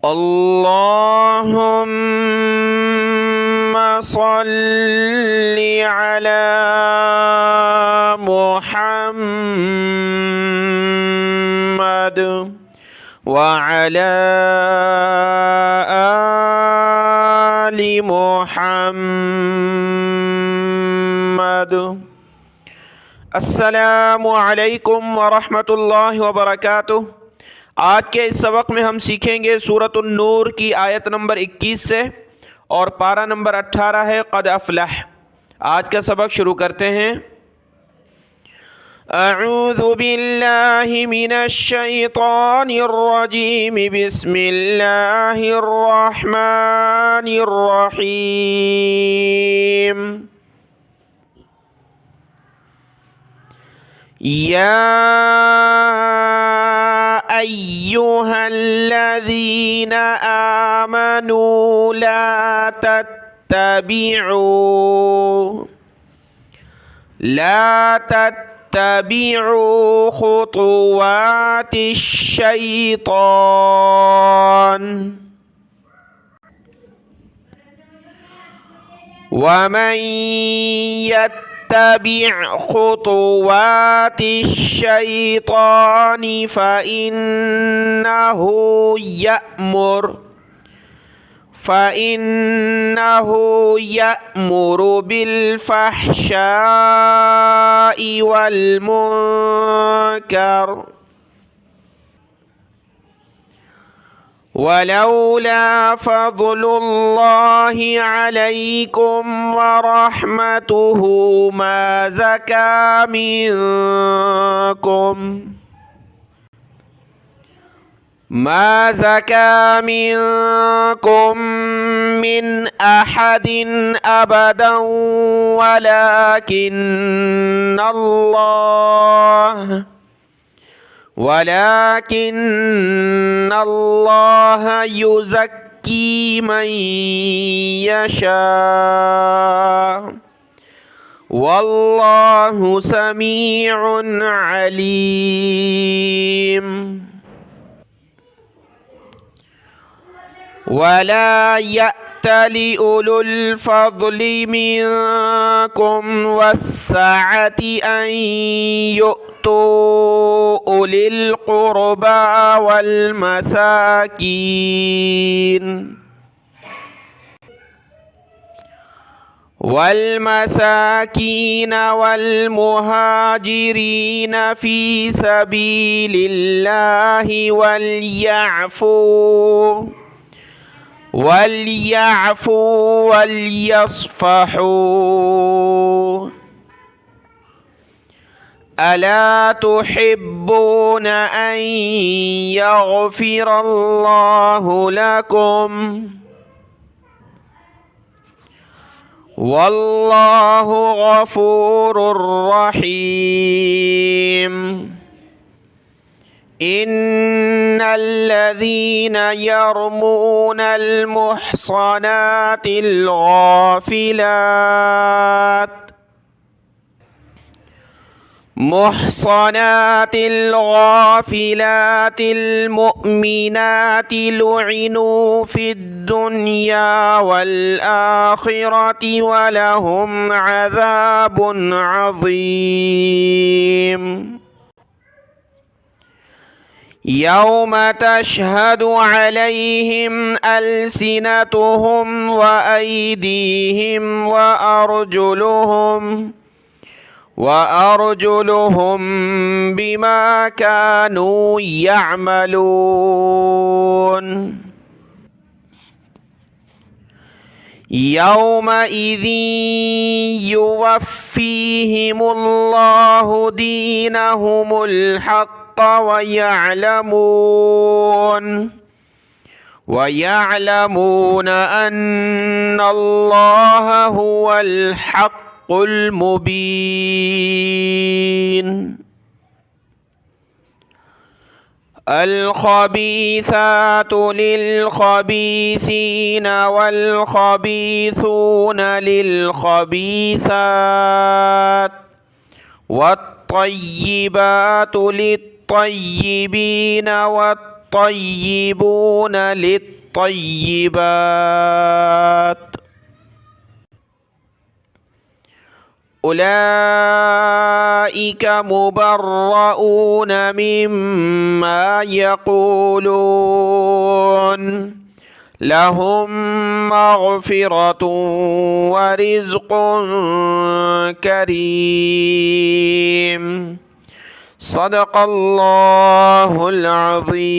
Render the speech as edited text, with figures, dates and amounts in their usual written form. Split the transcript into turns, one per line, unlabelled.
اللهم صل على محمد وعلى آل محمد। अस्सलामु अलैकुम वरहमतुल्लाहि वबरकातुह। आज के इस सबक में हम सीखेंगे सूरत अन-नूर की आयत नंबर 21 से और पारा नंबर 18 है क़द अफ़लह। आज का सबक शुरू करते हैं। अऊज़ु बिल्लाहि मिनश शैतानिर रजीम, बिस्मिल्लाहिर रहमानिर रहीम। या अय्युहल्लज़ीना आमनू ला तत्तबिउ खुतुवातिश शैतान वमन यत्तबि' खुतुवातिश शैतानि फ़इन्नहु यअमुरु बिल-फ़हशाइ वल-मुनकर वलौला फ़ज़्लुल्लाहि अलैकुम वरहमतुहु मा ज़का मिनकुम मिन अहदिन अबदन वलाकिन्नल्लाह युज़क्की मन यशा वल्लाहु समीउन अलीम। वला यअतलि उलुल फ़ज़्लि मिनकुम वस्सअति अन यु'तू उलिल क़ुरबा वल्मसाकीन वल्मुहाजिरीन फ़ी सबीलिल्लाहि वल्यअफ़ू वल्यस्फ़हू। अला तुहिब्बून अन यग़फ़िरल्लाहु लकुम वल्लाहु गफ़ूरुर रहीम। इन्नल्लज़ीना यरमूनल मुहसनातिल गाफ़िलातिल मुअ्मिनाति लुइनू फ़िद्दुन्या वल आख़िरति वलहुम अज़ाबुन अज़ीम। यौम तशहदु अलैहिम अल्सिनतुहुम व अयदीहिम व अर्जुलुहुम बिमा कानू यअमलून। यौमइज़िन युवफ़्फ़ीहिमुल्लाहु दीनहुमुल हक़्क़ वयअलमून अन्नल्लाह हुवल हक़्क़ुल मुबीन। الخبيثات للخبيثين والخبيثون للخبيثات والطيبات للطيبين الطيبون للطيبات أولئك مبرؤون مما يقولون لهم مغفرة ورزق كريم صدق الله العظيم.